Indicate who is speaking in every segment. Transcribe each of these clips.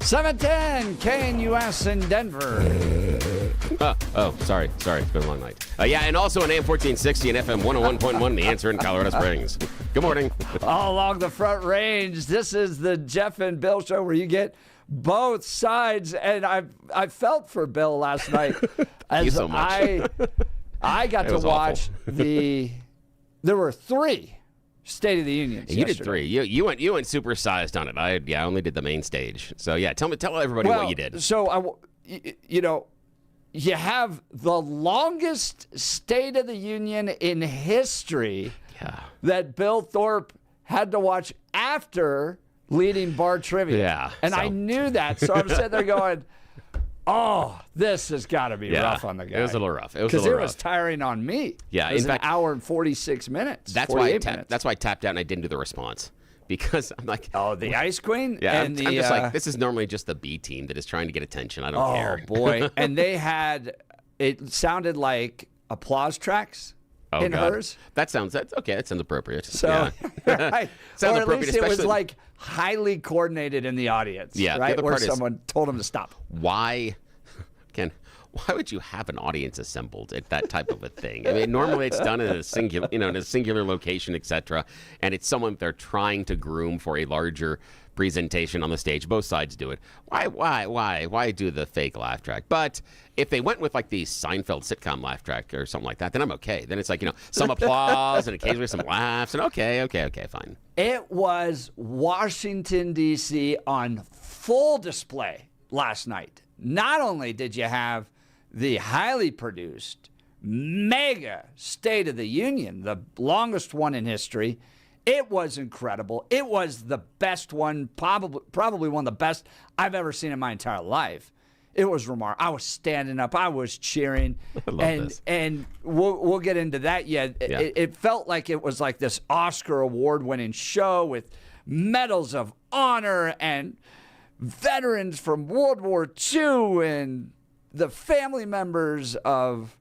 Speaker 1: 710 KNUS in Denver.
Speaker 2: Sorry. It's been a long night. And also on AM 1460 and FM 101.1, The Answer in Colorado Springs. Good morning.
Speaker 1: All along the Front Range, this is the Jeff and Bill show where you get both sides. And I felt for Bill last night.
Speaker 2: Thank you so much.
Speaker 1: I got to watch there were 3 State of the Unions.
Speaker 2: You did 3. You went supersized on it. I only did the main stage. So tell everybody what you did.
Speaker 1: So you have the longest State of the Union in history that Bill Thorpe had to watch after leading bar trivia.
Speaker 2: Yeah.
Speaker 1: And I knew that. So I'm sitting there going, oh, this has got to be rough on the guy.
Speaker 2: It was a little rough.
Speaker 1: Because it was tiring on me.
Speaker 2: Yeah.
Speaker 1: It was an hour and 46 minutes.
Speaker 2: That's why I tapped out and I didn't do the response. Because I'm like,
Speaker 1: oh, the Ice Queen?
Speaker 2: Yeah, I'm just like, this is normally just the B team that is trying to get attention. I don't care.
Speaker 1: Oh, boy. And they had, it sounded like applause tracks in hers.
Speaker 2: That sounds appropriate.
Speaker 1: So, right.
Speaker 2: Sounds
Speaker 1: or at
Speaker 2: appropriate.
Speaker 1: least it was like highly coordinated in the audience.
Speaker 2: Yeah,
Speaker 1: right?
Speaker 2: the other
Speaker 1: Where
Speaker 2: part
Speaker 1: someone told him to stop.
Speaker 2: Why would you have an audience assembled at that type of a thing? I mean, normally it's done in a singular location, etc. And it's someone they're trying to groom for a larger presentation on the stage. Both sides do it. Why do the fake laugh track? But if they went with like the Seinfeld sitcom laugh track or something like that, then I'm okay. Then it's like, some applause and occasionally some laughs and okay, fine.
Speaker 1: It was Washington, D.C. on full display last night. Not only did you have the highly produced mega State of the Union, the longest one in history, it was incredible. It was the best one, probably one of the best I've ever seen in my entire life. It was remarkable. I was standing up. I was cheering.
Speaker 2: I love this.
Speaker 1: And we'll get into that yet.
Speaker 2: Yeah.
Speaker 1: It felt like it was like this Oscar award-winning show with medals of honor and veterans from World War II and the family members of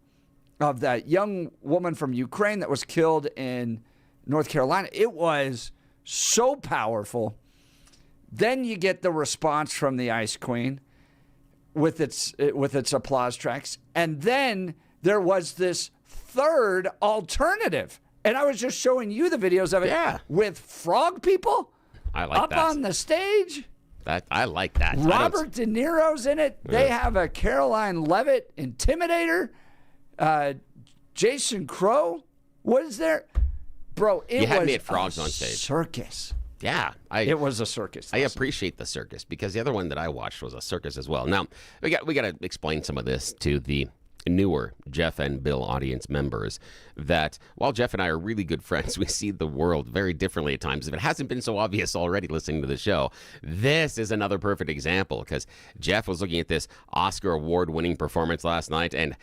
Speaker 1: that young woman from Ukraine that was killed in North Carolina. It was so powerful. Then you get the response from the Ice Queen with its applause tracks. And then there was this third alternative. And I was just showing you the videos of it with frog people up on the stage.
Speaker 2: I like that.
Speaker 1: Robert De Niro's in it. They have a Caroline Levitt intimidator. Jason Crow was there. Bro, it was
Speaker 2: me at frogs on stage.
Speaker 1: Circus.
Speaker 2: Yeah.
Speaker 1: It was a circus.
Speaker 2: I appreciate the circus because the other one that I watched was a circus as well. Now, we got to explain some of this to the newer Jeff and Bill audience members that while Jeff and I are really good friends, we see the world very differently at times. If it hasn't been so obvious already listening to the show, this is another perfect example because Jeff was looking at this Oscar award-winning performance last night and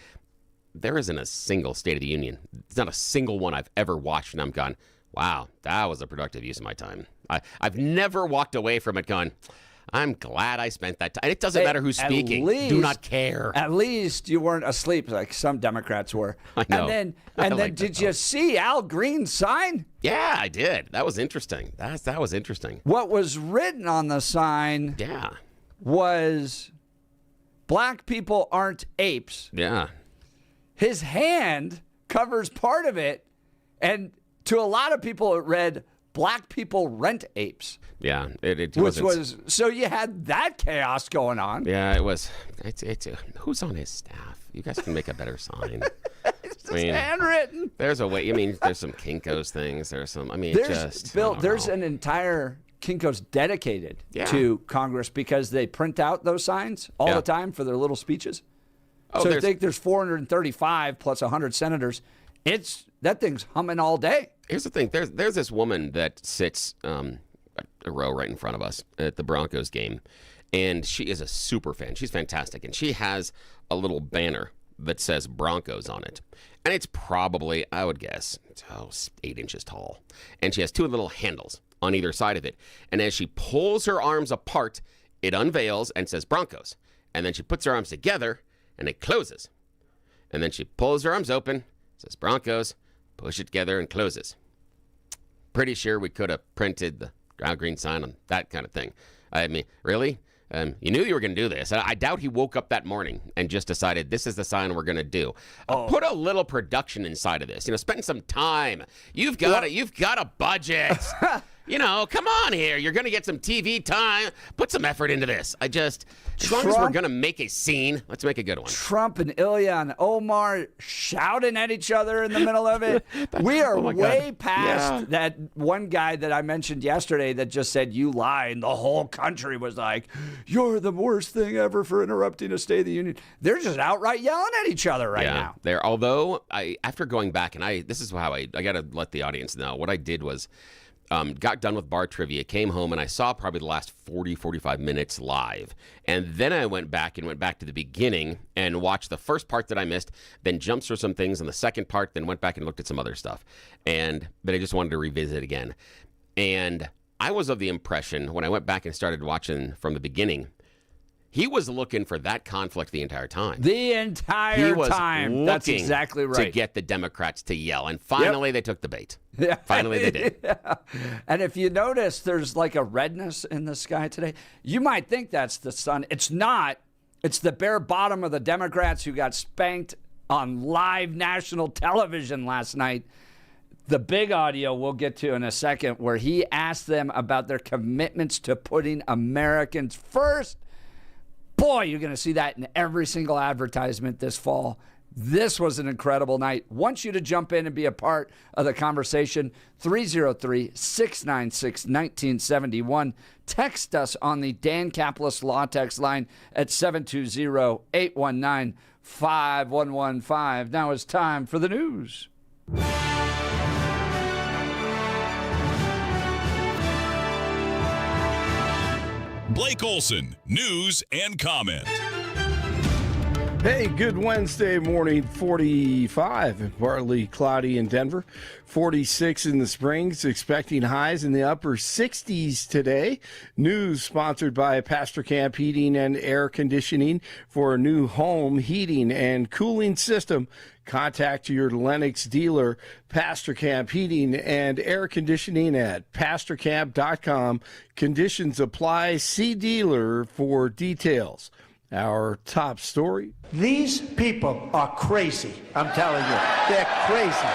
Speaker 2: there isn't a single State of the Union. It's not a single one I've ever watched and I'm gone, wow, that was a productive use of my time. I've never walked away from it going, I'm glad I spent that time. It doesn't matter who's speaking. Do not care.
Speaker 1: At least you weren't asleep like some Democrats were.
Speaker 2: I know.
Speaker 1: And then did you see Al Green's sign?
Speaker 2: Yeah, I did. That was interesting. That was interesting.
Speaker 1: What was written on the sign was black people aren't apes.
Speaker 2: Yeah.
Speaker 1: His hand covers part of it. And to a lot of people, it read, black people rent apes.
Speaker 2: Yeah, it
Speaker 1: which was so you had that chaos going on.
Speaker 2: Yeah, it was. It's who's on his staff? You guys can make a better sign.
Speaker 1: It's handwritten.
Speaker 2: There's a way. I mean, there's some Kinko's things. There's some. I mean,
Speaker 1: there's an entire Kinko's dedicated to Congress because they print out those signs all the time for their little speeches. Oh, so I think there's 435 plus 100 senators. That thing's humming all day.
Speaker 2: Here's the thing. There's this woman that sits a row right in front of us at the Broncos game, and she is a super fan. She's fantastic, and she has a little banner that says Broncos on it, and it's probably, I would guess, 8 inches tall, and she has 2 little handles on either side of it, and as she pulls her arms apart, it unveils and says Broncos, and then she puts her arms together, and it closes, and then she pulls her arms open, says Broncos, push it together, and closes. Pretty sure we could have printed the ground green sign on that kind of thing. I mean, really? You knew you were going to do this. I doubt he woke up that morning and just decided this is the sign we're going to do. Put a little production inside of this. Spend some time. You've got a budget. Come on here. You're going to get some TV time. Put some effort into this. As long as we're going to make a scene, let's make a good one.
Speaker 1: Trump and Ilya and Omar shouting at each other in the middle of it. We are way past that one guy that I mentioned yesterday that just said, you lie. And the whole country was like, you're the worst thing ever for interrupting a State of the Union. They're just outright yelling at each other right now.
Speaker 2: Although, after going back, and this is how I got to let the audience know, what I did was, got done with bar trivia, came home, and I saw probably the last 45 minutes live. And then I went back to the beginning and watched the first part that I missed, then jumped through some things on the second part, then went back and looked at some other stuff. But I just wanted to revisit again. And I was of the impression, when I went back and started watching from the beginning, he was looking for that conflict the entire time.
Speaker 1: The entire time. That's exactly right.
Speaker 2: To get the Democrats to yell. And finally, they took the bait. Yeah. Finally, they did.
Speaker 1: Yeah. And if you notice, there's like a redness in the sky today. You might think that's the sun. It's not. It's the bare bottom of the Democrats who got spanked on live national television last night. The big audio we'll get to in a second, where he asked them about their commitments to putting Americans first. Boy, you're going to see that in every single advertisement this fall. This was an incredible night. Want you to jump in and be a part of the conversation. 303-696-1971. Text us on the Dan Caplis Law Text line at 720-819-5115. Now it's time for the news.
Speaker 3: Blake Olson, news and comment.
Speaker 4: Hey, good Wednesday morning. 45 and partly cloudy in Denver. 46 in the Springs, expecting highs in the upper 60s today. News sponsored by Pastor Camp Heating and Air Conditioning. For a new home heating and cooling system, contact your Lennox dealer, Pastor Camp Heating and Air Conditioning at pastorcamp.com. Conditions apply. See dealer for details. Our top story.
Speaker 5: These people are crazy. I'm telling you, they're crazy.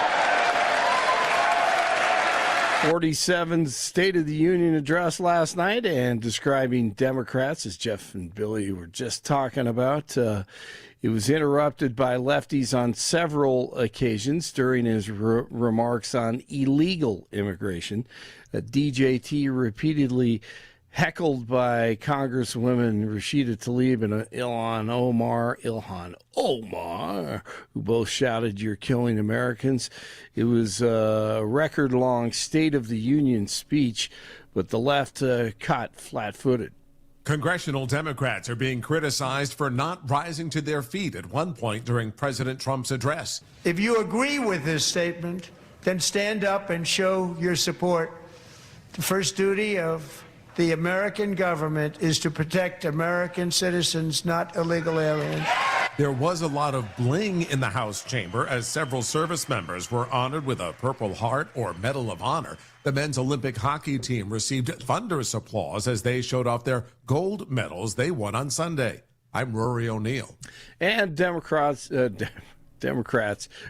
Speaker 4: 47's State of the Union address last night, and describing Democrats, as Jeff and Billy were just talking about. It was interrupted by lefties on several occasions during his remarks on illegal immigration. DJT repeatedly heckled by Congresswomen Rashida Tlaib and Ilhan Omar, who both shouted, "You're killing Americans." It was a record-long State of the Union speech, but the left caught flat-footed.
Speaker 6: Congressional Democrats are being criticized for not rising to their feet at one point during President Trump's address.
Speaker 5: If you agree with this statement, then stand up and show your support. The first duty of the American government is to protect American citizens, not illegal aliens.
Speaker 6: There was a lot of bling in the House chamber as several service members were honored with a Purple Heart or Medal of Honor. The men's Olympic hockey team received thunderous applause as they showed off their gold medals they won on Sunday. I'm Rory O'Neill.
Speaker 4: And Democrats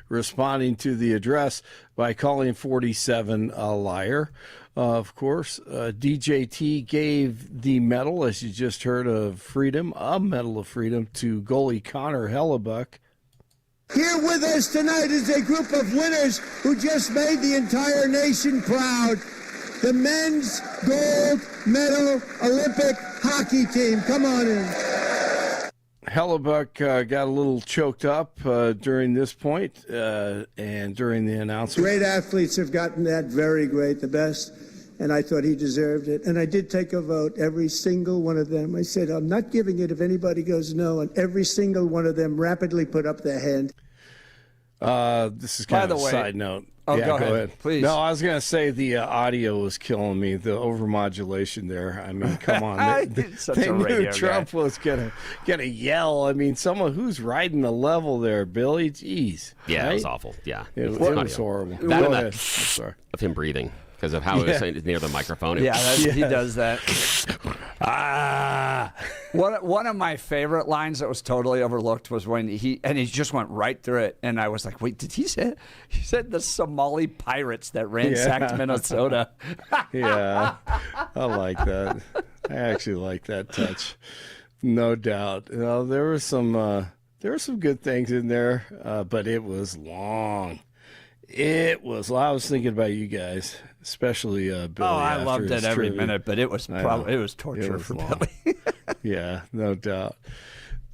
Speaker 4: responding to the address by calling 47 a liar. Of course, DJT gave the medal, as you just heard, of freedom, a Medal of Freedom, to goalie Connor Hellebuck.
Speaker 7: Here with us tonight is a group of winners who just made the entire nation proud. The men's gold medal Olympic hockey team. Come on in.
Speaker 4: Hellebuck got a little choked up during this point and during the announcement.
Speaker 7: Great athletes have gotten that, very great, the best, and I thought he deserved it. And I did take a vote, every single one of them. I said, I'm not giving it if anybody goes no, and every single one of them rapidly put up their hand.
Speaker 4: This is kind of a side note.
Speaker 1: Oh, yeah, go ahead, please.
Speaker 4: No, I was going to say the audio was killing me, the overmodulation there. I mean, come on. They knew Trump was going to yell. I mean, someone who's riding the level there, Billy. Jeez.
Speaker 2: Yeah,
Speaker 4: right?
Speaker 2: It was awful. Yeah.
Speaker 4: It was horrible.
Speaker 2: That
Speaker 4: Go ahead.
Speaker 2: Of him breathing because of how it was near the microphone.
Speaker 1: He does that. One of my favorite lines that was totally overlooked was when he just went right through it, and I was like, "Wait, did he say?" He said the Somali pirates that ransacked Minnesota.
Speaker 4: Yeah, I like that. I actually like that touch, no doubt. You know, there were some good things in there, but it was long. I was thinking about you guys, especially Billy.
Speaker 1: Oh, I loved it every
Speaker 4: tribute.
Speaker 1: minute, but it was torture for
Speaker 4: long.
Speaker 1: Billy.
Speaker 4: Yeah, no doubt.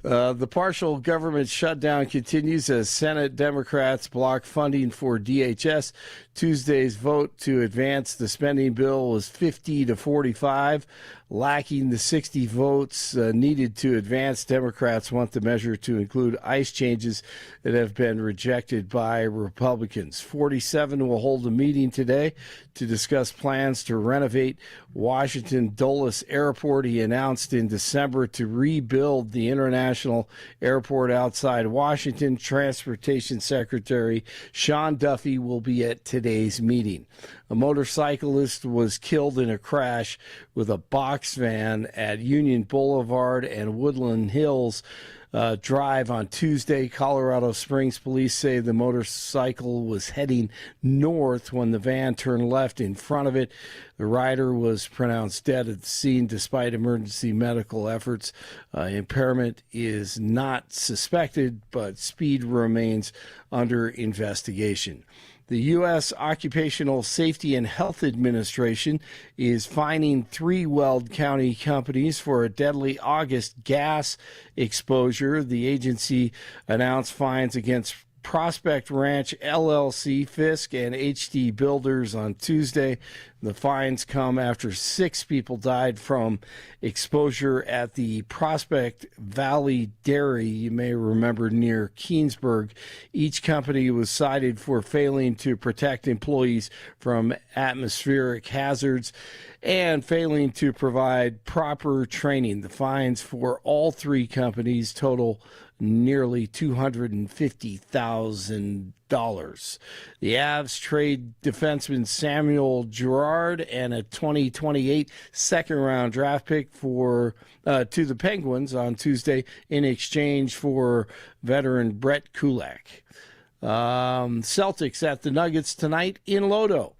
Speaker 4: The partial government shutdown continues as Senate Democrats block funding for DHS. Tuesday's vote to advance the spending bill was 50-45. Lacking the 60 votes needed to advance, Democrats want the measure to include ICE changes that have been rejected by Republicans. 47 will hold a meeting today to discuss plans to renovate Washington Dulles Airport. He announced in December to rebuild the international airport outside Washington. Transportation Secretary Sean Duffy will be at today's meeting. A motorcyclist was killed in a crash with a box van at Union Boulevard and Woodland Hills Drive on Tuesday. Colorado Springs police say the motorcycle was heading north when the van turned left in front of it. The rider was pronounced dead at the scene despite emergency medical efforts. Impairment is not suspected, but speed remains under investigation. The U.S. Occupational Safety and Health Administration is fining 3 Weld County companies for a deadly August gas exposure. The agency announced fines against Prospect Ranch LLC, Fisk, and HD Builders on Tuesday. The fines come after 6 people died from exposure at the Prospect Valley Dairy, you may remember, near Keensburg. Each company was cited for failing to protect employees from atmospheric hazards and failing to provide proper training. The fines for all 3 companies total nearly $250,000. The Avs trade defenseman Samuel Girard and a 2028 second-round draft pick to the Penguins on Tuesday in exchange for veteran Brett Kulak. Celtics at the Nuggets tonight in Lodo.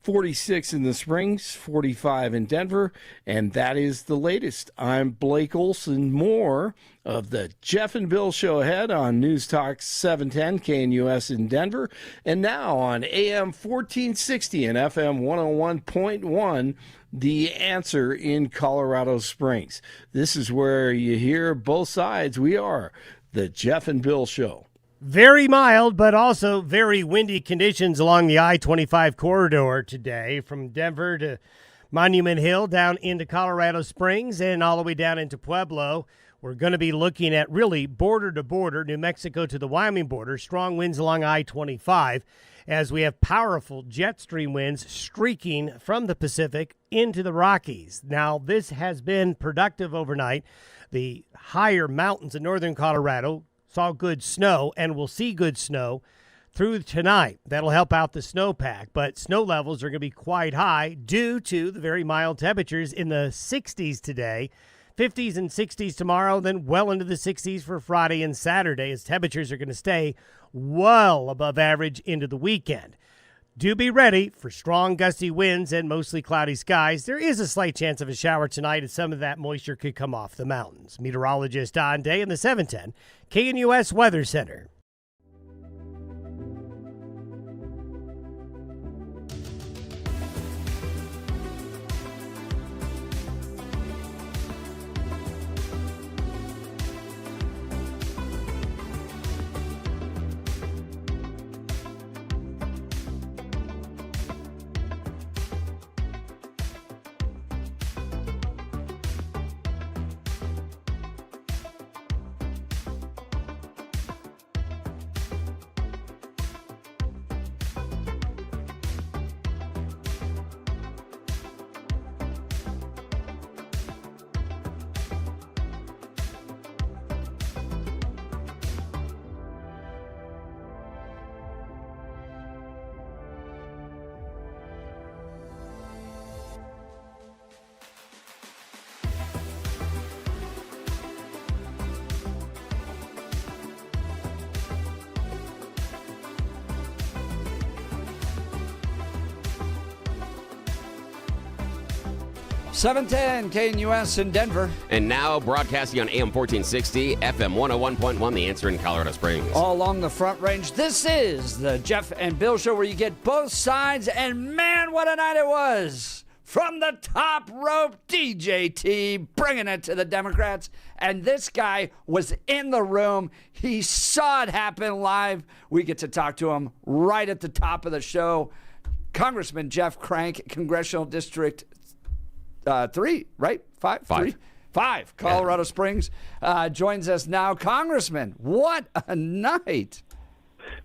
Speaker 4: 46 in the Springs, 45 in Denver, and that is the latest. I'm Blake Olson. More of the Jeff and Bill Show ahead on News Talk 710 KNUS in Denver, and now on AM 1460 and FM 101.1, The Answer in Colorado Springs. This is where you hear both sides. We are the Jeff and Bill Show.
Speaker 8: Very mild, but also very windy conditions along the I-25 corridor today from Denver to Monument Hill down into Colorado Springs and all the way down into Pueblo. We're going to be looking at really border to border, New Mexico to the Wyoming border, strong winds along I-25 as we have powerful jet stream winds streaking from the Pacific into the Rockies. Now, this has been productive overnight. The higher mountains in northern Colorado saw good snow and will see good snow through tonight. That'll help out the snowpack, but snow levels are going to be quite high due to the very mild temperatures in the 60s today, 50s and 60s tomorrow, then well into the 60s for Friday and Saturday as temperatures are going to stay well above average into the weekend. Do be ready for strong gusty winds and mostly cloudy skies. There is a slight chance of a shower tonight as some of that moisture could come off the mountains. Meteorologist Don Day in the 710 KNUS Weather Center.
Speaker 1: 710 KNUS in Denver.
Speaker 2: And now broadcasting on AM 1460, FM 101.1, The Answer in Colorado Springs.
Speaker 1: All along the Front Range, this is the Jeff and Bill Show, where you get both sides, and man, what a night it was. From the top rope, DJT bringing it to the Democrats, and this guy was in the room. He saw it happen live. We get to talk to him right at the top of the show. Congressman Jeff Crank, Congressional District 3, right? Five. Colorado Springs joins us now. Congressman, what a night.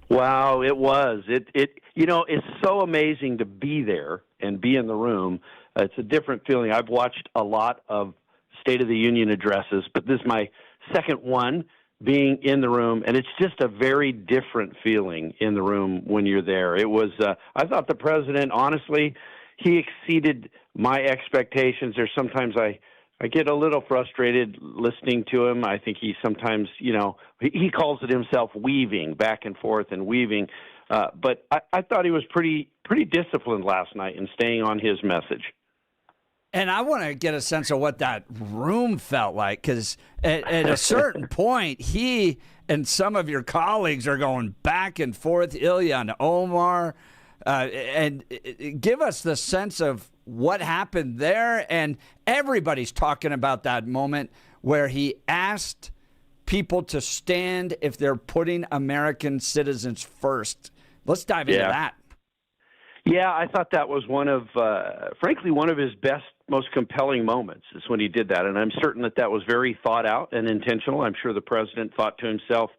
Speaker 9: Wow, it was. It's so amazing to be there and be in the room. It's a different feeling. I've watched a lot of State of the Union addresses, but this is my second one being in the room, and it's just a very different feeling in the room when you're there. It was, I thought the president, honestly, he exceeded my expectations. There's sometimes I get a little frustrated listening to him. I think he sometimes, he calls it himself weaving back and forth and weaving. But I thought he was pretty disciplined last night in staying on his message.
Speaker 1: And I want to get a sense of what that room felt like, because at a certain point, he and some of your colleagues are going back and forth, Ilya and Omar, and give us the sense of what happened there. And everybody's talking about that moment where he asked people to stand if they're putting American citizens first. Let's dive into that.
Speaker 9: Yeah, I thought that was frankly, one of his best, most compelling moments is when he did that. And I'm certain that was very thought out and intentional. I'm sure the president thought to himself,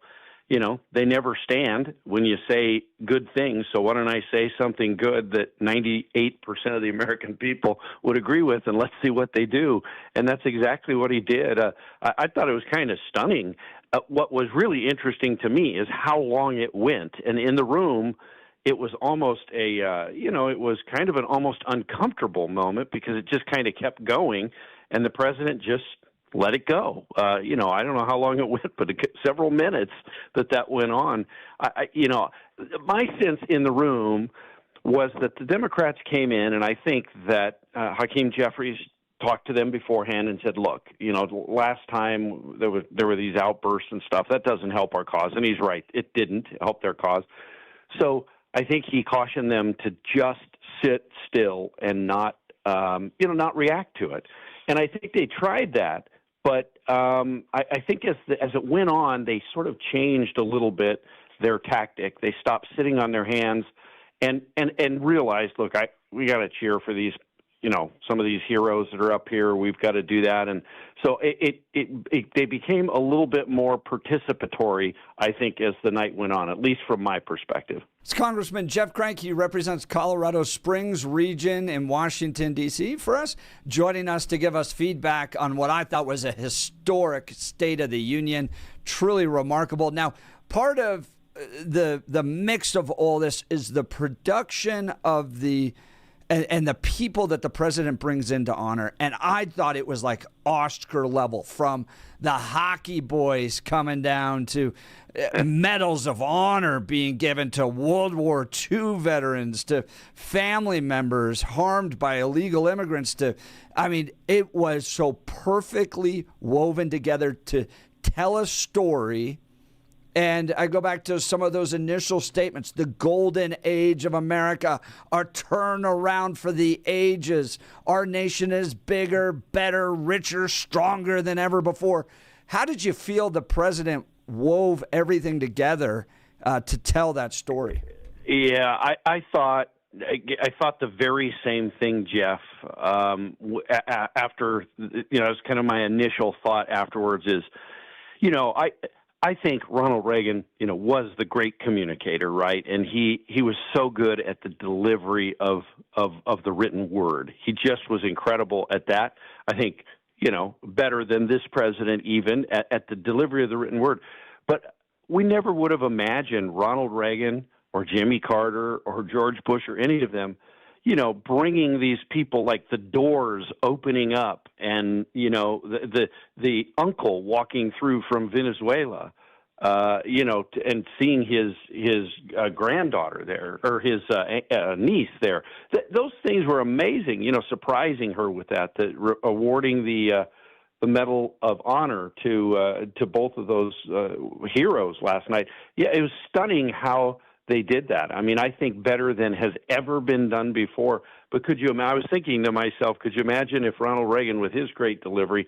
Speaker 9: they never stand when you say good things. So why don't I say something good that 98% of the American people would agree with, and let's see what they do. And that's exactly what he did. I thought it was kind of stunning. What was really interesting to me is how long it went. And in the room, it was almost it was kind of an almost uncomfortable moment because it just kind of kept going, and the president just let it go. I don't know how long it went, but several minutes that went on. My sense in the room was that the Democrats came in, and I think that Hakeem Jeffries talked to them beforehand and said, look, last time there were these outbursts and stuff. That doesn't help our cause. And he's right. It didn't help their cause. So I think he cautioned them to just sit still and not react to it. And I think they tried that. But I think as it went on, they sort of changed a little bit their tactic. They stopped sitting on their hands and realized, look, we got to cheer for these, some of these heroes that are up here. We've got to do that. And so they became a little bit more participatory, I think, as the night went on, at least from my perspective.
Speaker 1: It's Congressman Jeff Crank. He represents Colorado Springs region in Washington, D.C. for us, joining us to give us feedback on what I thought was a historic State of the Union. Truly remarkable. Now, part of the mix of all this is the production of and the people that the president brings into honor. And I thought it was like Oscar level, from the hockey boys coming down to medals of honor being given to World War II veterans, to family members harmed by illegal immigrants. It was so perfectly woven together to tell a story. And I go back to some of those initial statements, the golden age of America, our turnaround for the ages. Our nation is bigger, better, richer, stronger than ever before. How did you feel the president wove everything together to tell that story?
Speaker 9: Yeah, I thought the very same thing, Jeff. After, it was kind of my initial thought afterwards is, I think Ronald Reagan, was the great communicator, right? And he was so good at the delivery of the written word. He just was incredible at that. I think, better than this president even at the delivery of the written word. But we never would have imagined Ronald Reagan or Jimmy Carter or George Bush or any of them, bringing these people, like the doors opening up and, the uncle walking through from Venezuela, and seeing his granddaughter there or his niece there. Those things were amazing. Surprising her with that, awarding the Medal of Honor to both of those heroes last night. Yeah, it was stunning how they did that. I mean, I think better than has ever been done before. But I was thinking to myself, could you imagine if Ronald Reagan, with his great delivery,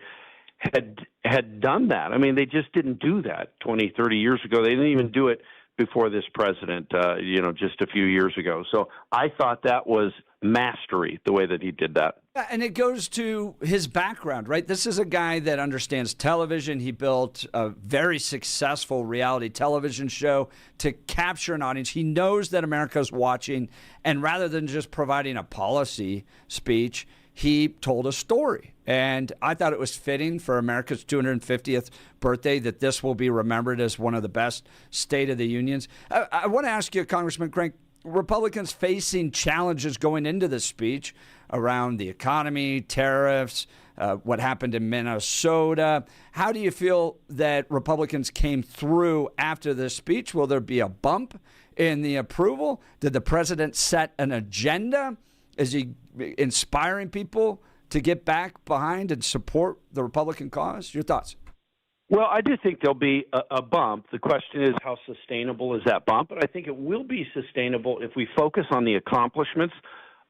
Speaker 9: had done that? I mean, they just didn't do that 20, 30 years ago. They didn't even do it before this president, just a few years ago. So I thought that was mastery, the way that he did that.
Speaker 1: Yeah, and it goes to his background, right? This is a guy that understands television. He built a very successful reality television show to capture an audience. He knows that America's watching, and rather than just providing a policy speech, he told a story. And I thought it was fitting for America's 250th birthday that this will be remembered as one of the best State of the Unions. I want to ask you, Congressman Crank, Republicans facing challenges going into this speech around the economy, tariffs, what happened in Minnesota. How do you feel that Republicans came through after this speech? Will there be a bump in the approval? Did the president set an agenda? Is he inspiring people to get back behind and support the Republican cause? Your thoughts?
Speaker 9: Well, I do think there'll be a bump. The question is, how sustainable is that bump? But I think it will be sustainable if we focus on the accomplishments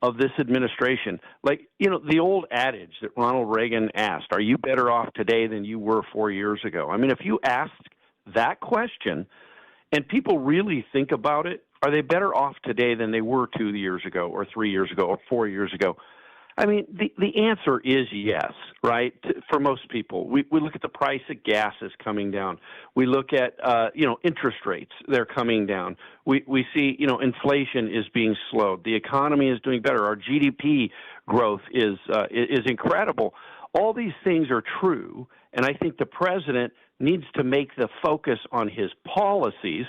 Speaker 9: of this administration. Like, the old adage that Ronald Reagan asked, are you better off today than you were 4 years ago? I mean, if you ask that question and people really think about it, are they better off today than they were 2 years ago or 3 years ago or 4 years ago? I mean, the answer is yes, right? For most people, we look at the price of gas is coming down. We look at interest rates; they're coming down. We see inflation is being slowed. The economy is doing better. Our GDP growth is incredible. All these things are true, and I think the president needs to make the focus on his policies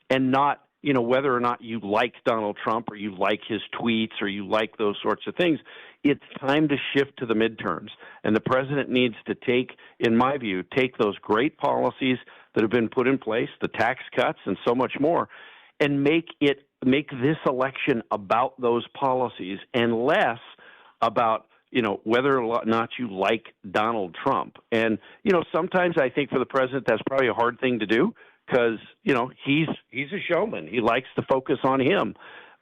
Speaker 9: and not whether or not you like Donald Trump or you like his tweets or you like those sorts of things. It's time to shift to the midterms. And the president needs to take those great policies that have been put in place, the tax cuts and so much more, and make this election about those policies and less about whether or not you like Donald Trump. And, sometimes I think for the president that's probably a hard thing to do, because, he's a showman. He likes to focus on him.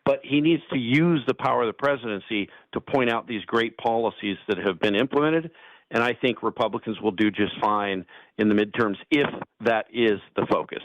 Speaker 9: But he needs to use the power of the presidency to point out these great policies that have been implemented. And I think Republicans will do just fine in the midterms if that is the focus.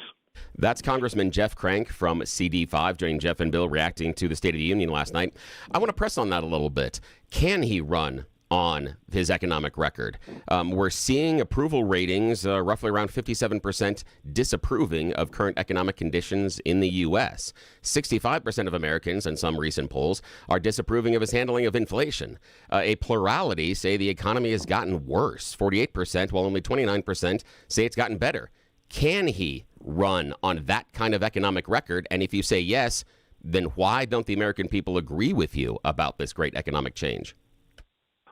Speaker 2: That's Congressman Jeff Crank from CD5 joining Jeff and Bill reacting to the State of the Union last night. I want to press on that a little bit. Can he run on his economic record? We're seeing approval ratings roughly around 57% disapproving of current economic conditions in the U.S. 65% of Americans in some recent polls are disapproving of his handling of inflation. A plurality say the economy has gotten worse, 48%, while only 29% say it's gotten better. Can he run on that kind of economic record? And if you say yes, then why don't the American people agree with you about this great economic change?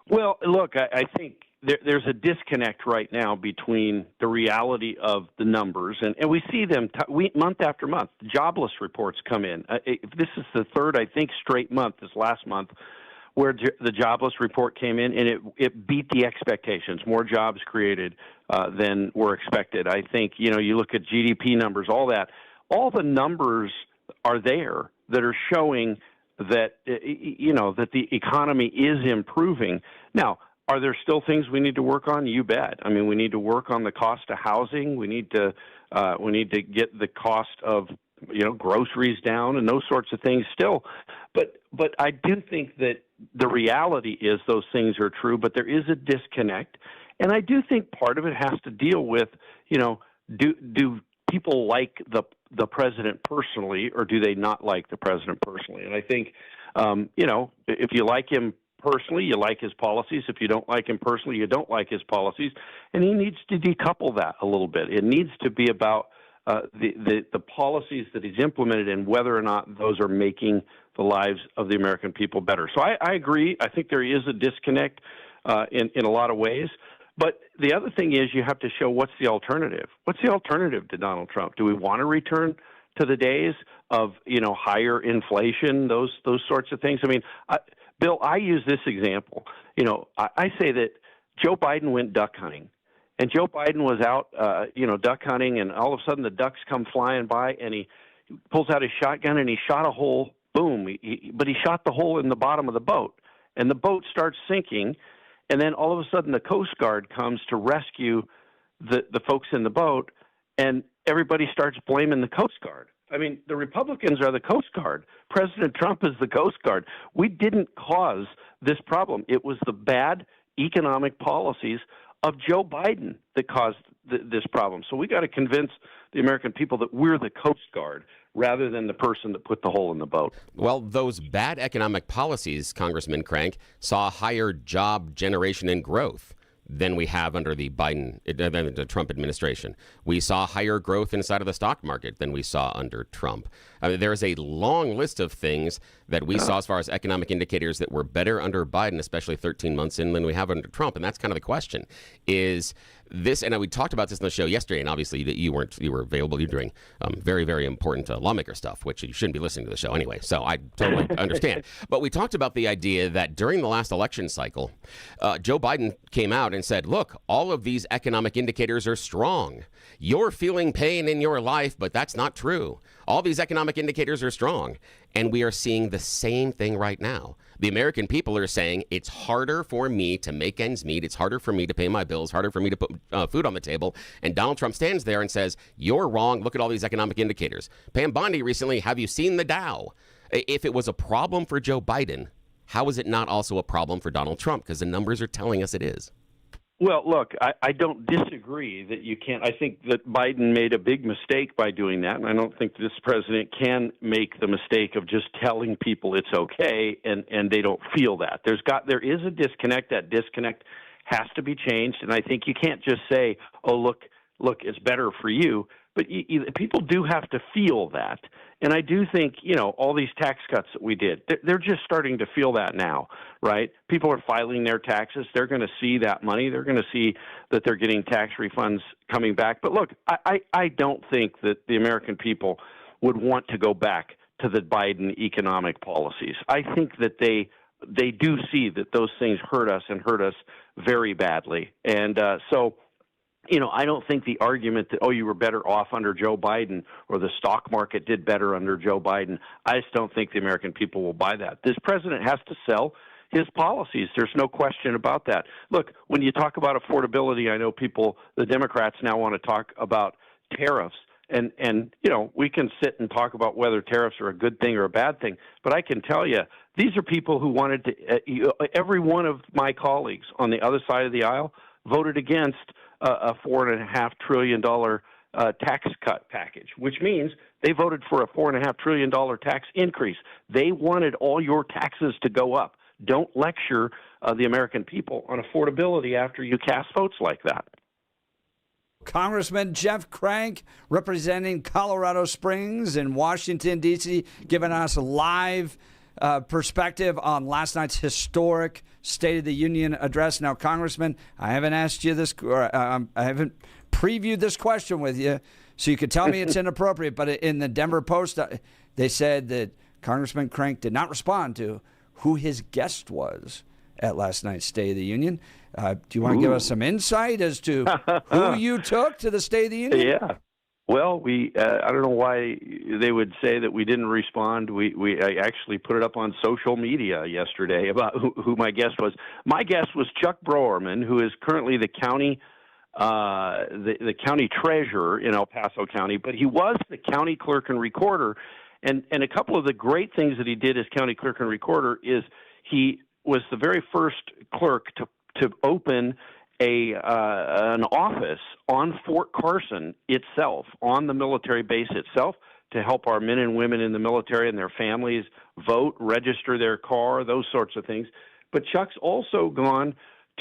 Speaker 9: Well, look, I think there's a disconnect right now between the reality of the numbers, and we see them month after month. Jobless reports come in. This is the third, I think, straight month, this last month, where the jobless report came in, and it beat the expectations. More jobs created than were expected. I think, you look at GDP numbers, all that. All the numbers are there that are showing that that the economy is improving. Now, are there still things we need to work on? You bet. I mean, we need to work on the cost of housing. We need to get the cost of groceries down and those sorts of things still. But I do think that the reality is those things are true. But there is a disconnect, and I do think part of it has to deal with do people like the president personally, or do they not like the president personally? And I think, if you like him personally, you like his policies. If you don't like him personally, you don't like his policies. And he needs to decouple that a little bit. It needs to be about the policies that he's implemented and whether or not those are making the lives of the American people better. So I agree. I think there is a disconnect in a lot of ways. But the other thing is you have to show what's the alternative. What's the alternative to Donald Trump? Do we want to return to the days of, higher inflation, those sorts of things? I mean, Bill, I use this example. I say that Joe Biden went duck hunting, and Joe Biden was out, duck hunting, and all of a sudden the ducks come flying by, and he pulls out his shotgun and he shot a hole. Boom! But he shot the hole in the bottom of the boat, and the boat starts sinking. And then all of a sudden the Coast Guard comes to rescue the folks in the boat, and everybody starts blaming the Coast Guard. I mean, the Republicans are the Coast Guard. President Trump is the Coast Guard. We didn't cause this problem. It was the bad economic policies of Joe Biden that caused this problem. So we got to convince the American people that we're the Coast Guard rather than the person that put the hole in the boat.
Speaker 2: Well, those bad economic policies, Congressman Crank, saw higher job generation and growth than we have under the Trump administration. We saw higher growth inside of the stock market than we saw under Trump. I mean, there's a long list of things that we saw as far as economic indicators that were better under Biden, especially 13 months in, than we have under Trump. And that's kind of the question. Is this, and we talked about this in the show yesterday, and obviously you were available. You're doing very, very important lawmaker stuff, which you shouldn't be listening to the show anyway. So I totally understand. But we talked about the idea that during the last election cycle, Joe Biden came out and said, look, all of these economic indicators are strong. You're feeling pain in your life, but that's not true. All these economic indicators are strong. And we are seeing the same thing right now. The American people are saying it's harder for me to make ends meet. It's harder for me to pay my bills, harder for me to put food on the table. And Donald Trump stands there and says, you're wrong. Look at all these economic indicators. Pam Bondi recently, have you seen the Dow? If it was a problem for Joe Biden, how is it not also a problem for Donald Trump? Because the numbers are telling us it is.
Speaker 9: Well, look, I don't disagree that you can't. I think that Biden made a big mistake by doing that, and I don't think this president can make the mistake of just telling people it's okay, and they don't feel that. There is a disconnect. That disconnect has to be changed, and I think you can't just say, "Oh, look, it's better for you." But people do have to feel that. And I do think, all these tax cuts that we did, they're just starting to feel that now, right? People are filing their taxes. They're going to see that money. They're going to see that they're getting tax refunds coming back. But look, I don't think that the American people would want to go back to the Biden economic policies. I think that they do see that those things hurt us and hurt us very badly. And so I don't think the argument that, you were better off under Joe Biden or the stock market did better under Joe Biden, I just don't think the American people will buy that. This president has to sell his policies. There's no question about that. Look, when you talk about affordability, I know the Democrats now want to talk about tariffs. And we can sit and talk about whether tariffs are a good thing or a bad thing. But I can tell you, these are people who wanted to every one of my colleagues on the other side of the aisle voted against a $4.5 trillion tax cut package, which means they voted for a $4.5 trillion tax increase. They wanted all your taxes to go up. Don't lecture the American people on affordability after you cast votes like that.
Speaker 1: Congressman Jeff Crank, representing Colorado Springs in Washington, D.C., giving us a live perspective on last night's historic State of the Union address. Now, Congressman, I haven't asked you this, or I haven't previewed this question with you, so you could tell me it's inappropriate. But in the Denver Post, they said that Congressman Crank did not respond to who his guest was at last night's State of the Union. Do you want to give us some insight as to who you took to the State of the Union?
Speaker 9: Yeah. Well, I don't know why they would say that we didn't respond. I actually put it up on social media yesterday about who my guest was. My guest was Chuck Broerman, who is currently the county the county treasurer in El Paso County, but he was the county clerk and recorder. And a couple of the great things that he did as county clerk and recorder is he was the very first clerk to open an office on Fort Carson itself, on the military base itself, to help our men and women in the military and their families vote, register their car, those sorts of things. But Chuck's also gone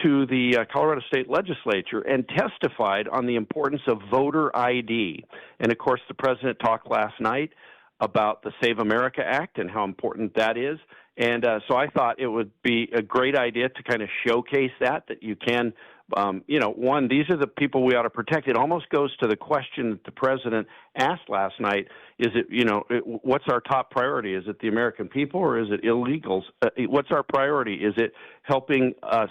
Speaker 9: to the Colorado State Legislature and testified on the importance of voter ID. And, of course, the president talked last night about the Save America Act and how important that is. And so I thought it would be a great idea to kind of showcase that you can, one, these are the people we ought to protect. It almost goes to the question that the president asked last night. Is it, what's our top priority? Is it the American people or is it illegals? What's our priority? Is it helping us,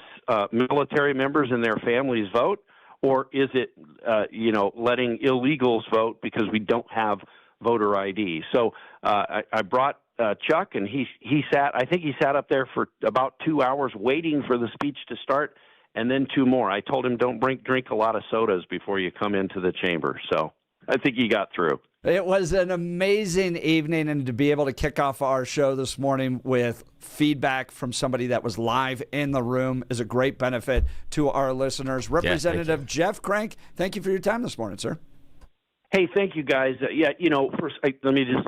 Speaker 9: military members and their families vote? Or is it, letting illegals vote because we don't have voter ID? So I brought Chuck, and he sat. I think he sat up there for about 2 hours waiting for the speech to start, and then 2 more. I told him don't drink a lot of sodas before you come into the chamber. So I think he got through.
Speaker 1: It was an amazing evening, and to be able to kick off our show this morning with feedback from somebody that was live in the room is a great benefit to our listeners. Representative Jeff Crank, thank you for your time this morning, sir.
Speaker 9: Hey, thank you, guys. First, let me just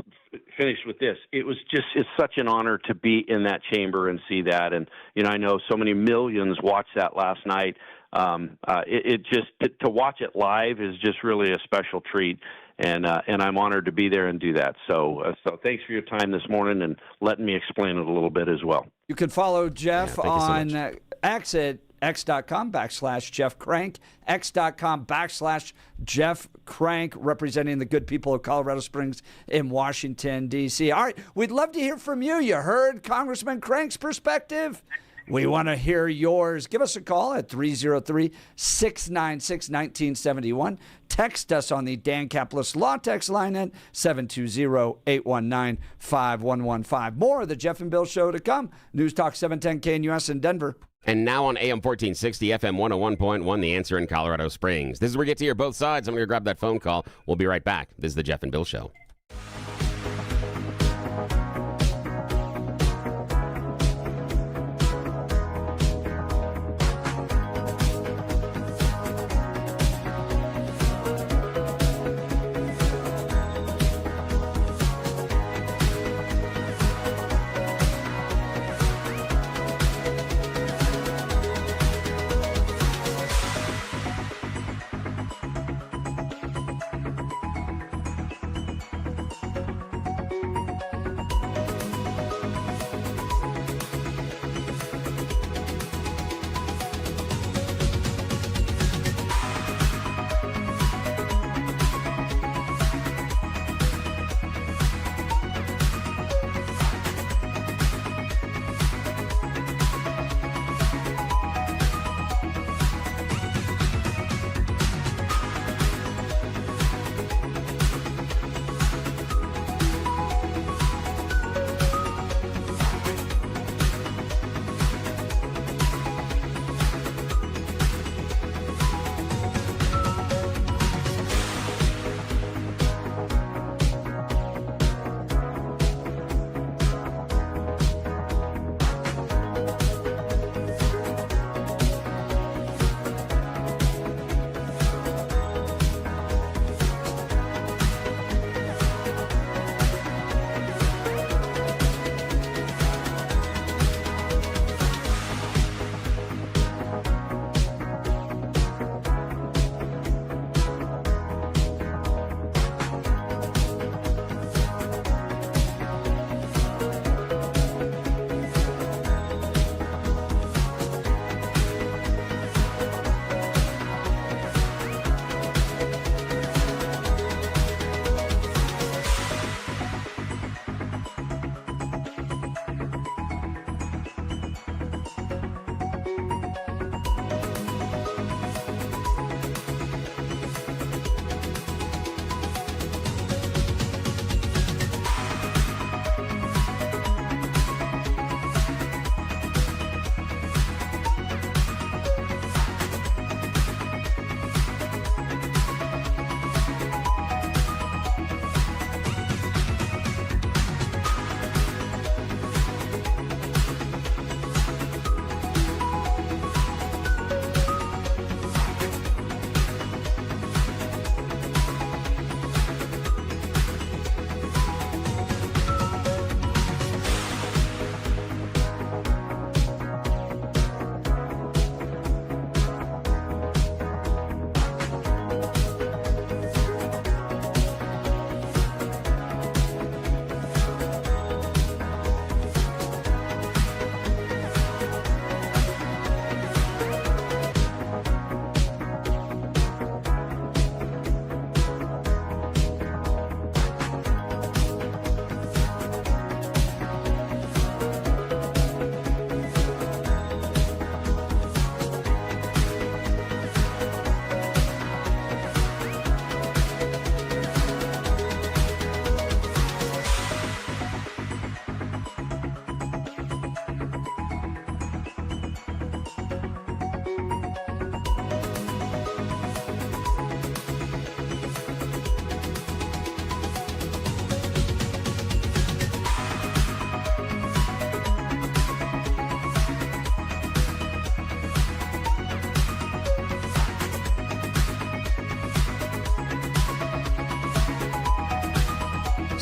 Speaker 9: finish with this. It's such an honor to be in that chamber and see that. And, I know so many millions watched that last night. To watch it live is just really a special treat. And I'm honored to be there and do that. So thanks for your time this morning and letting me explain it a little bit as well.
Speaker 1: You can follow Jeff on
Speaker 2: so
Speaker 1: X at x.com/Jeff Crank, x.com/Jeff Crank, representing the good people of Colorado Springs in Washington, D.C. All right, we'd love to hear from you. You heard Congressman Crank's perspective? We want to hear yours. Give us a call at 303-696-1971. Text us on the Dan Caplis Law Text line at 720-819-5115. More of the Jeff and Bill Show to come. News Talk 710 KNUS in Denver.
Speaker 2: And now on AM 1460, FM 101.1, The Answer in Colorado Springs. This is where we get to hear both sides. I'm going to grab that phone call. We'll be right back. This is the Jeff and Bill Show.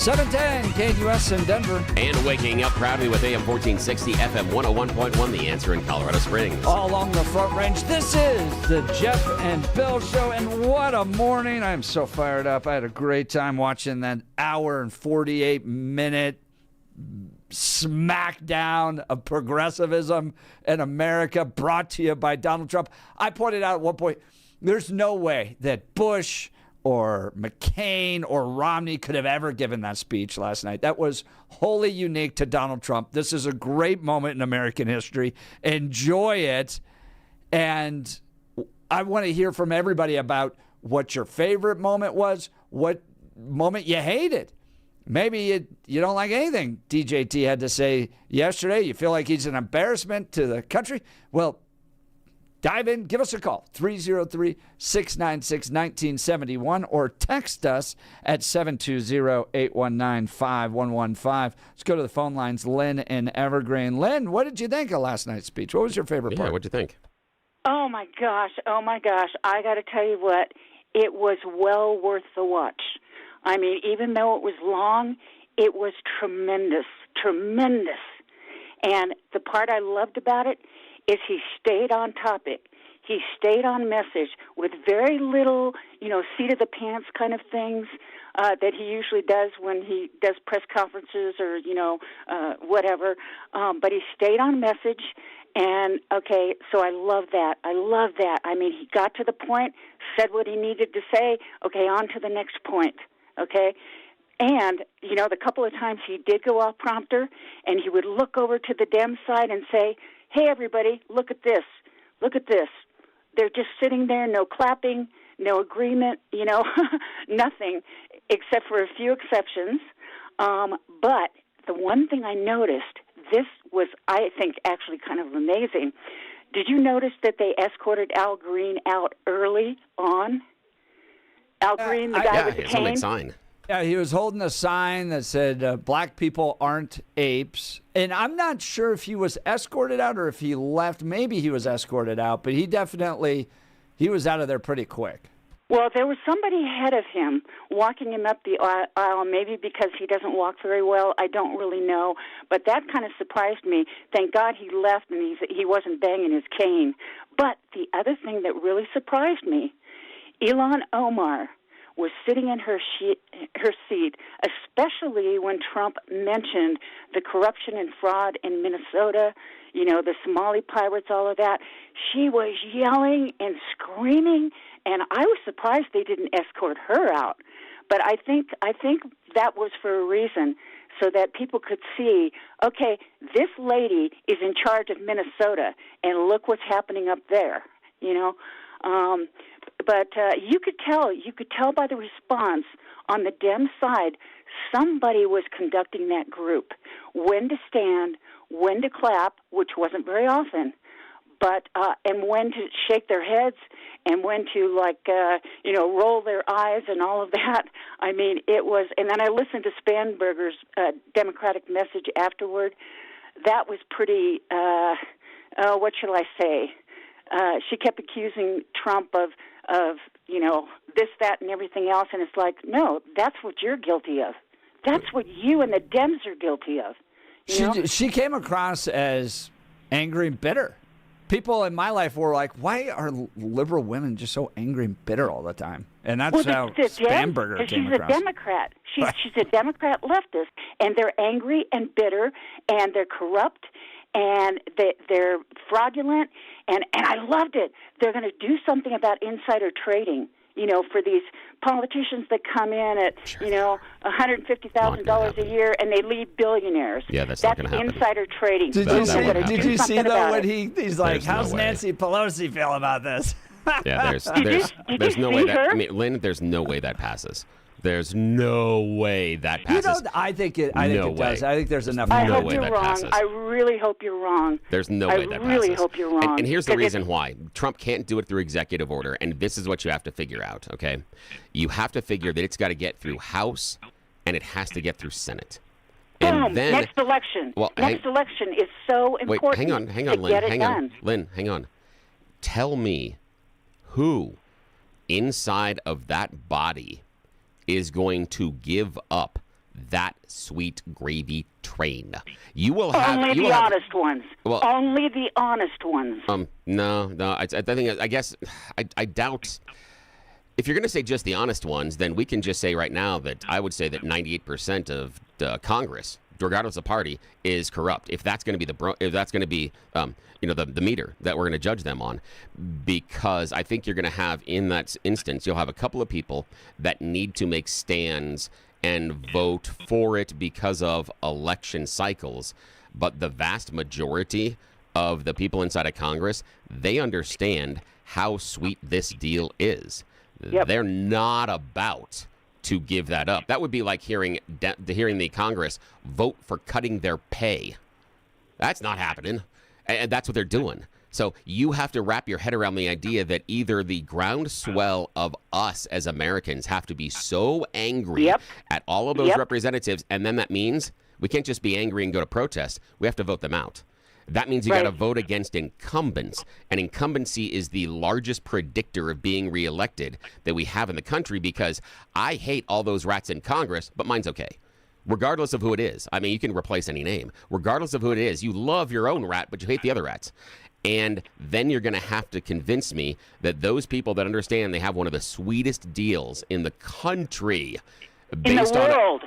Speaker 1: 710 KUS in Denver.
Speaker 2: And waking up proudly with AM 1460 FM 101.1, The Answer in Colorado Springs.
Speaker 1: All along the Front Range, this is the Jeff and Bill Show, and what a morning. I'm so fired up. I had a great time watching that hour and 48-minute smackdown of progressivism in America brought to you by Donald Trump. I pointed out at one point, there's no way that Bush or McCain or Romney could have ever given that speech last night. That was wholly unique to Donald Trump. This is a great moment in American history. Enjoy it. And I want to hear from everybody about what your favorite moment was, what moment you hated. Maybe you don't like anything DJT had to say yesterday. You feel like he's an embarrassment to the country. Well, dive in. Give us a call, 303-696-1971, or text us at 720-819-5115. Let's go to the phone lines. Lynn in Evergreen. Lynn, what did you think of last night's speech? What was your favorite part?
Speaker 2: Yeah, what'd you think?
Speaker 10: Oh, my gosh. I got to tell you what, it was well worth the watch. I mean, even though it was long, it was tremendous. And the part I loved about it is he stayed on topic. He stayed on message with very little, seat of the pants kind of things that he usually does when he does press conferences or, whatever. But he stayed on message. And, okay, so I love that. I mean, he got to the point, said what he needed to say. Okay, on to the next point. Okay? And, the couple of times he did go off prompter, and he would look over to the Dem side and say, hey, everybody, look at this. They're just sitting there, no clapping, no agreement, nothing, except for a few exceptions. But the one thing I noticed, this was, I think, actually kind of amazing. Did you notice that they escorted Al Green out early on? Al Green, the guy with the cane?
Speaker 2: Yeah, big sign.
Speaker 1: Yeah, he was holding a sign that said, black people aren't apes. And I'm not sure if he was escorted out or if he left. Maybe he was escorted out, but he was out of there pretty quick.
Speaker 10: Well, there was somebody ahead of him walking him up the aisle, maybe because he doesn't walk very well. I don't really know. But that kind of surprised me. Thank God he left and he wasn't banging his cane. But the other thing that really surprised me, Ilhan Omar was sitting in her seat, especially when Trump mentioned the corruption and fraud in Minnesota, the Somali pirates, all of that. She was yelling and screaming, and I was surprised they didn't escort her out. But I think that was for a reason, so that people could see, okay, this lady is in charge of Minnesota, and look what's happening up there, But you could tell by the response on the Dem side, somebody was conducting that group. When to stand, when to clap, which wasn't very often, but and when to shake their heads and when to roll their eyes and all of that. I mean, it was. And then I listened to Spanberger's Democratic message afterward. That was pretty. What shall I say? She kept accusing Trump of this, that, and everything else, and it's like, no, that's what you're guilty of. That's what you and the Dems are guilty of.
Speaker 1: She came across as angry and bitter. People in my life were like, why are liberal women just so angry and bitter all the time? And that's how Spanberger came across.
Speaker 10: She's a Democrat. She's a Democrat leftist, and they're angry and bitter, and they're corrupt, and they're fraudulent, and I loved it. They're going to do something about insider trading, for these politicians that come in at, $150,000 a year, and they lead billionaires.
Speaker 2: Yeah, that's not going to happen.
Speaker 10: That's insider trading.
Speaker 1: Did you see, though, when he's like, how's Nancy Pelosi feel about this?
Speaker 2: Yeah, there's no way that, I mean, Lynn, there's no way that passes. There's no way that passes.
Speaker 1: I think it does. I think there's enough.
Speaker 10: I hope you're wrong. I really hope you're wrong.
Speaker 2: There's no way that passes.
Speaker 10: I really hope you're wrong.
Speaker 2: And here's the reason why. Trump can't do it through executive order, and this is what you have to figure out, okay? You have to figure that it's got to get through House, and it has to get through Senate. And
Speaker 10: boom,
Speaker 2: then,
Speaker 10: next election.
Speaker 2: Well,
Speaker 10: next election is so important.
Speaker 2: Wait, hang on,
Speaker 10: Lynn. Hang on.
Speaker 2: Lynn, hang on. Tell me who inside of that body is going to give up that sweet gravy train. You will have
Speaker 10: only
Speaker 2: you will
Speaker 10: the
Speaker 2: have,
Speaker 10: honest ones.
Speaker 2: Well,
Speaker 10: only the honest ones.
Speaker 2: No. I guess I doubt. If you're going to say just the honest ones, then we can just say right now that I would say that 98% of Congress, regardless of party, is corrupt. If that's going to be the meter that we're going to judge them on, because I think you're going to have, in that instance, you'll have a couple of people that need to make stands and vote for it because of election cycles, but the vast majority of the people inside of Congress, they understand how sweet this deal is.
Speaker 10: Yep.
Speaker 2: They're not about to give that up. That would be like hearing the Congress vote for cutting their pay. That's not happening, and that's what they're doing. So you have to wrap your head around the idea that either the groundswell of us as Americans have to be so angry at all of those representatives, and then that means we can't just be angry and go to protest. We have to vote them out. That means you got to vote against incumbents, and incumbency is the largest predictor of being reelected that we have in the country, because I hate all those rats in Congress, but mine's okay. Regardless of who it is. I mean, you can replace any name. Regardless of who it is, you love your own rat, but you hate the other rats. And then you're going to have to convince me that those people that understand they have one of the sweetest deals in the country, based on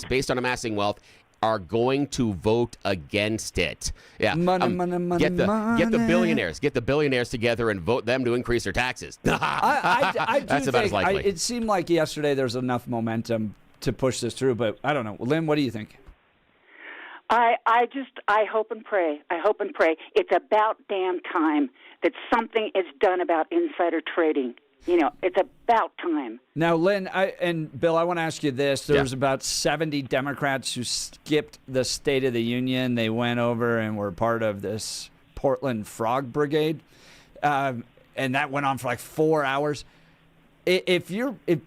Speaker 2: based on amassing wealth, are going to vote against it. Yeah,
Speaker 1: money.
Speaker 2: Get the billionaires together and vote them to increase their taxes.
Speaker 1: I do
Speaker 2: That's about
Speaker 1: think,
Speaker 2: as likely.
Speaker 1: it seemed like yesterday there's enough momentum to push this through, but I don't know. Lynn, what do you think?
Speaker 10: I hope and pray. I hope and pray. It's about damn time that something is done about insider trading. You know, it's about time.
Speaker 1: Now, Lynn and Bill, I want to ask you this. There's about 70 Democrats who skipped the State of the Union. They went over and were part of this Portland Frog Brigade, and that went on for like 4 hours. If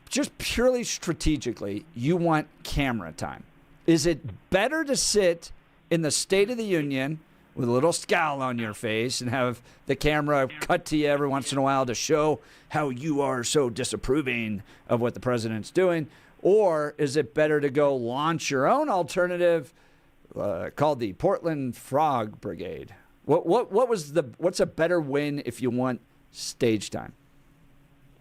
Speaker 1: just purely strategically, you want camera time, is it better to sit in the State of the Union with a little scowl on your face and have the camera cut to you every once in a while to show how you are so disapproving of what the president's doing? Or is it better to go launch your own alternative called the Portland Frog Brigade? What's a better win if you want stage time?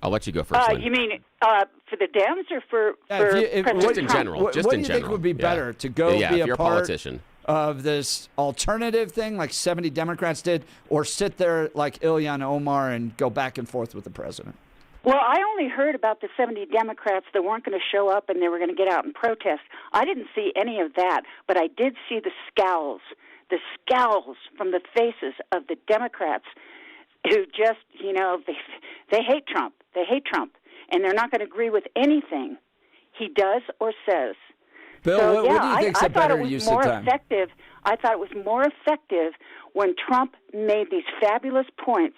Speaker 2: I'll let you go first.
Speaker 10: You mean for the Dems or for President
Speaker 2: just in
Speaker 10: Trump?
Speaker 2: general?
Speaker 1: What do you think would be better to go be
Speaker 2: if
Speaker 1: a
Speaker 2: you're
Speaker 1: part
Speaker 2: politician
Speaker 1: of this alternative thing like 70 Democrats did, or sit there like Ilhan Omar and go back and forth with the president?
Speaker 10: Well, I only heard about the 70 Democrats that weren't going to show up and they were going to get out and protest. I didn't see any of that, but I did see the scowls from the faces of the Democrats who just, they hate Trump. They hate Trump, and they're not going to agree with anything he does or says.
Speaker 1: Bill, what do you think's a better use of time?
Speaker 10: I thought it was more effective when Trump made these fabulous points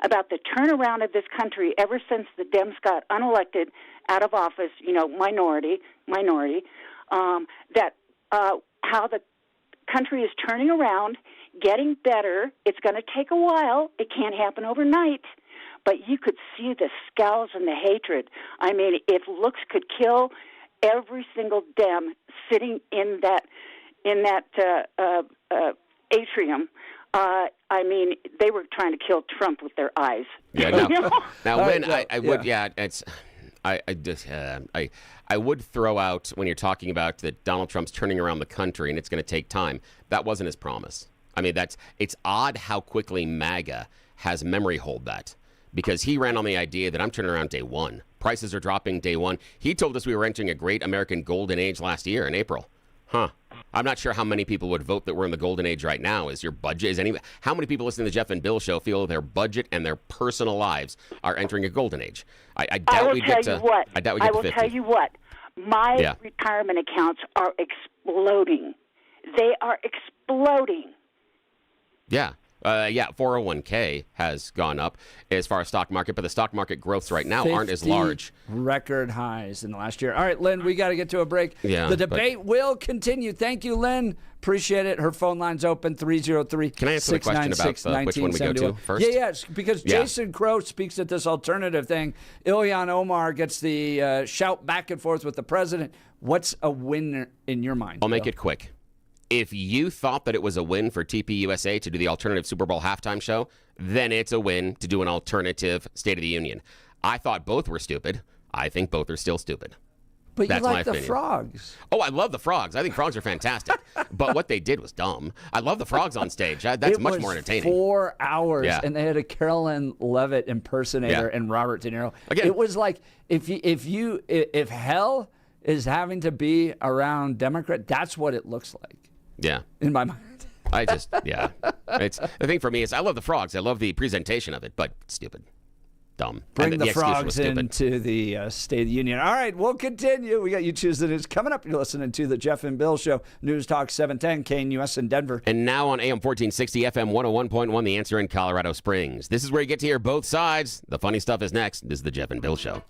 Speaker 10: about the turnaround of this country ever since the Dems got unelected out of office, minority, that how the country is turning around, getting better. It's going to take a while. It can't happen overnight. But you could see the scowls and the hatred. I mean, if looks could kill, every single Dem sitting in that atrium, I mean, they were trying to kill Trump with their eyes.
Speaker 2: Yeah. Now, Lynn, I would. Yeah, it's. I would throw out, when you're talking about that Donald Trump's turning around the country and it's going to take time. That wasn't his promise. I mean, it's odd how quickly MAGA has memory hold that, because he ran on the idea that I'm turning around day one. Prices are dropping day one. He told us we were entering a great American golden age last year in April. I'm not sure how many people would vote that we're in the golden age right now. How many people listening to the Jeff and Bill show feel their budget and their personal lives are entering a golden age? I doubt we get to 50.
Speaker 10: I will tell you what. My retirement accounts are exploding. They are exploding.
Speaker 2: Yeah. Yeah, 401k has gone up as far as stock market, but the stock market growths right now aren't as large.
Speaker 1: Record highs in the last year. All right, Lynn, we got to get to a break.
Speaker 2: Yeah,
Speaker 1: the debate will continue. Thank you, Lynn. Appreciate it. Her phone line's open, 303
Speaker 2: Can I answer the question about which one we go to first?
Speaker 1: Yeah, because Jason Crow speaks at this alternative thing. Ilhan Omar gets the shout back and forth with the president. What's a win in your mind?
Speaker 2: I'll make it quick. If you thought that it was a win for TPUSA to do the alternative Super Bowl halftime show, then it's a win to do an alternative State of the Union. I thought both were stupid. I think both are still stupid.
Speaker 1: But
Speaker 2: That's
Speaker 1: you like
Speaker 2: my
Speaker 1: the
Speaker 2: opinion.
Speaker 1: frogs.
Speaker 2: Oh, I love the frogs. I think frogs are fantastic. But what they did was dumb. I love the frogs on stage. That's much more entertaining.
Speaker 1: 4 hours,
Speaker 2: Yeah.
Speaker 1: and they had a Carolyn Levitt impersonator and Robert De Niro.
Speaker 2: Again-
Speaker 1: It was like if hell is having to be around Democrat, that's what it looks like
Speaker 2: Yeah.
Speaker 1: in my mind.
Speaker 2: It's the thing for me is I love the frogs. I love the presentation of it, but stupid. Dumb.
Speaker 1: Bring
Speaker 2: And
Speaker 1: the
Speaker 2: excuse was
Speaker 1: frogs
Speaker 2: stupid.
Speaker 1: into the State of the Union. All right, we'll continue. We got You Choose the News coming up. You're listening to the Jeff and Bill Show, News Talk 710, KNUS in Denver.
Speaker 2: And now on AM 1460, FM 101.1, The Answer in Colorado Springs. This is where you get to hear both sides. The funny stuff is next. This is the Jeff and Bill Show.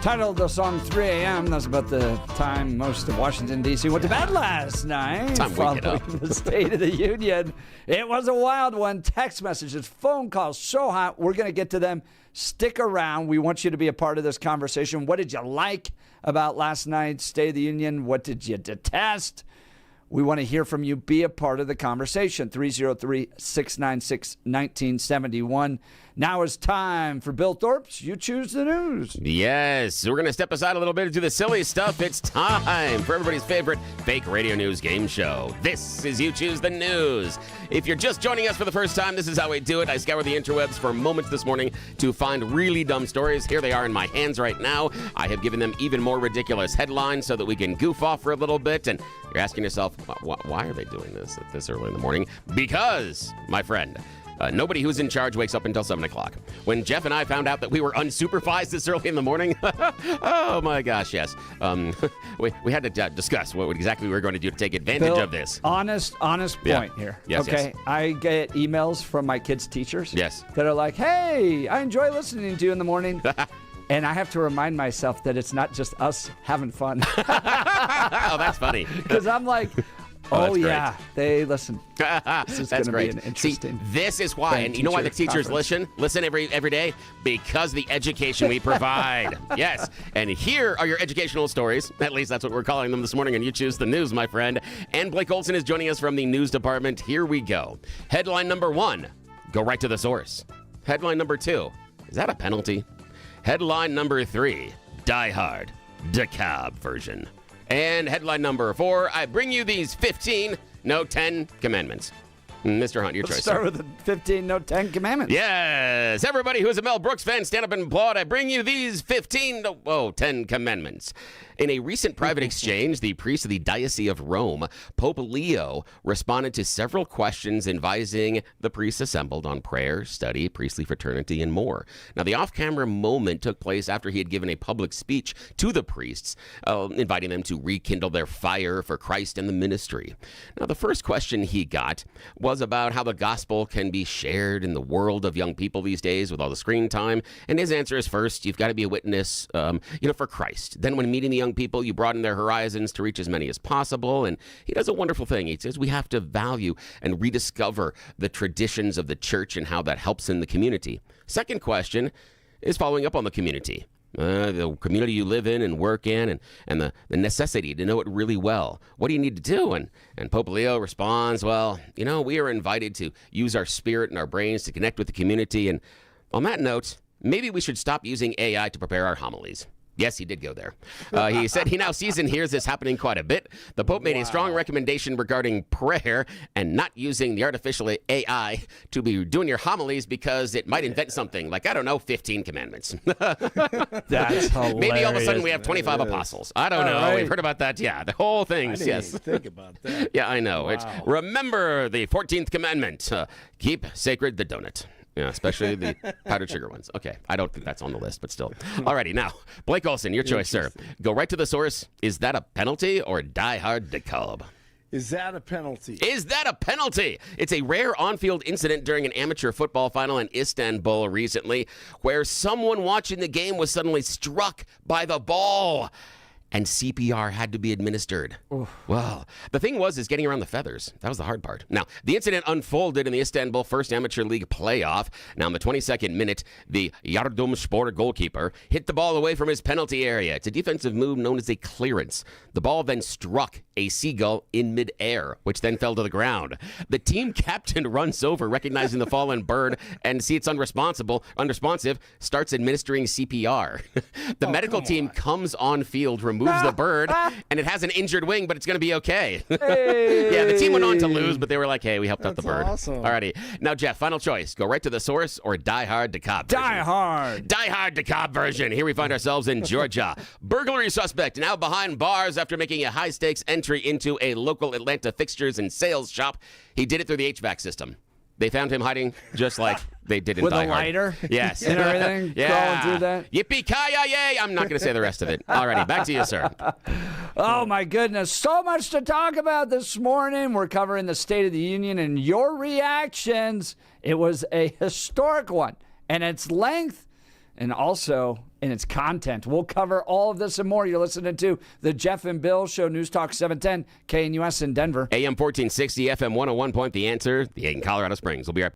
Speaker 1: Titled the song 3 a.m. That's about the time most of Washington, D.C. went to bed last night.
Speaker 2: Time we get up.
Speaker 1: Following the State of the Union. It was a wild one. Text messages, phone calls, so hot. We're going to get to them. Stick around. We want you to be a part of this conversation. What did you like about last night's State of the Union? What did you detest? We want to hear from you. Be a part of the conversation. 303-696-1971. Now is time for Bill Thorpe's You Choose the News.
Speaker 2: Yes, we're going to step aside a little bit into the silly stuff. It's time for everybody's favorite fake radio news game show. This is You Choose the News. If you're just joining us for the first time, this is how we do it. I scour the interwebs for moments this morning to find really dumb stories. Here they are in my hands right now. I have given them even more ridiculous headlines so that we can goof off for a little bit. And you're asking yourself, why are they doing this at this early in the morning? Because, my friend, nobody who's in charge wakes up until 7 o'clock. When Jeff and I found out that we were unsupervised this early in the morning, oh my gosh, yes. We had to discuss what exactly we were going to do to take advantage
Speaker 1: Bill,
Speaker 2: of this.
Speaker 1: Honest point here.
Speaker 2: Yes,
Speaker 1: okay,
Speaker 2: yes.
Speaker 1: I get emails from my kids' teachers.
Speaker 2: Yes.
Speaker 1: That are like, hey, I enjoy listening to you in the morning. And I have to remind myself that it's not just us having fun.
Speaker 2: Oh, that's funny.
Speaker 1: Because I'm like,
Speaker 2: Oh,
Speaker 1: yeah, they listen. This is
Speaker 2: That's
Speaker 1: going to be
Speaker 2: great.
Speaker 1: an interesting.
Speaker 2: See, this is why, and you know why the teachers listen every day? Because of the education we provide. Yes, and here are your educational stories. At least that's what we're calling them this morning, and You Choose the News, my friend. And Blake Olson is joining us from the news department. Here we go. Headline number 1, go right to the source. Headline number 2, is that a penalty? Headline number 3, Die Hard, DeKalb version. And headline number 4, I bring you these 15, no 10 commandments. Mr. Hunt, your choice.
Speaker 1: Let's start with the 15, no 10 commandments.
Speaker 2: Yes. Everybody who is a Mel Brooks fan, stand up and applaud. I bring you these 10 commandments. In a recent private exchange, the priest of the Diocese of Rome, Pope Leo, responded to several questions advising the priests assembled on prayer, study, priestly fraternity, and more. Now, the off-camera moment took place after he had given a public speech to the priests, inviting them to rekindle their fire for Christ and the ministry. Now, the first question he got was about how the gospel can be shared in the world of young people these days with all the screen time. And his answer is, first, you've got to be a witness, for Christ. Then when meeting the young people, you broaden their horizons to reach as many as possible. And he does a wonderful thing. He says we have to value and rediscover the traditions of the church and how that helps in the community. Second question is following up on the community. The community you live in and work in, and the necessity to know it really well. What do you need to do? And Pope Leo responds, well, we are invited to use our spirit and our brains to connect with the community. And on that note, maybe we should stop using AI to prepare our homilies. Yes, he did go there. He said he now sees and hears this happening quite a bit. The Pope made a strong recommendation regarding prayer and not using the artificial AI to be doing your homilies because it might invent something like, 15 commandments.
Speaker 1: That's hilarious.
Speaker 2: Maybe all of a sudden we have 25 apostles. I don't know.
Speaker 1: Right.
Speaker 2: We've heard about that. Yeah, the whole thing.
Speaker 4: I didn't even think about that.
Speaker 2: Yeah, I know. It's remember the 14th commandment. Keep sacred the donut. Yeah, especially the powdered sugar ones. Okay, I don't think that's on the list, but still. Alrighty, now, Blake Olson, your choice, sir. Go right to the source. Is that a penalty or Die Hard DeKalb?
Speaker 4: Is that a penalty?
Speaker 2: Is that a penalty? It's a rare on-field incident during an amateur football final in Istanbul recently where someone watching the game was suddenly struck by the ball. And CPR had to be administered. Oof. Well, the thing is getting around the feathers. That was the hard part. Now, the incident unfolded in the Istanbul First Amateur League playoff. Now, in the 22nd minute, the Yardımspor goalkeeper hit the ball away from his penalty area. It's a defensive move known as a clearance. The ball then struck a seagull in midair, which then fell to the ground. The team captain runs over, recognizing the fallen bird, and see it's unresponsive, starts administering CPR. The medical team comes on field, removes the bird, and it has an injured wing, but it's going to be okay.
Speaker 1: Hey.
Speaker 2: Yeah, the team went on to lose, but they were like, hey, we helped out the bird.
Speaker 4: Awesome.
Speaker 2: Alrighty. Now, Jeff, final choice. Go right to the source or Die Hard DeKalb version?
Speaker 1: Die Hard.
Speaker 2: Die Hard DeKalb version. Here we find ourselves in Georgia. Burglary suspect now behind bars after making a high-stakes entry into a local Atlanta fixtures and sales shop. He did it through the HVAC system. They found him hiding just like they did in
Speaker 1: With
Speaker 2: Die
Speaker 1: a
Speaker 2: Hard.
Speaker 1: lighter?
Speaker 2: Yes.
Speaker 1: And everything?
Speaker 2: Yeah.
Speaker 1: Crawling through that?
Speaker 2: Yippee-ki-yay! I'm not going to say the rest of it. Alrighty, back to you, sir.
Speaker 1: Oh, my goodness. So much to talk about this morning. We're covering the State of the Union and your reactions. It was a historic one. And its length and also in its content. We'll cover all of this and more. You're listening to the Jeff and Bill Show, News Talk 710, KNUS in Denver.
Speaker 2: AM 1460, FM 101. The Answer, in Colorado Springs. We'll be right back.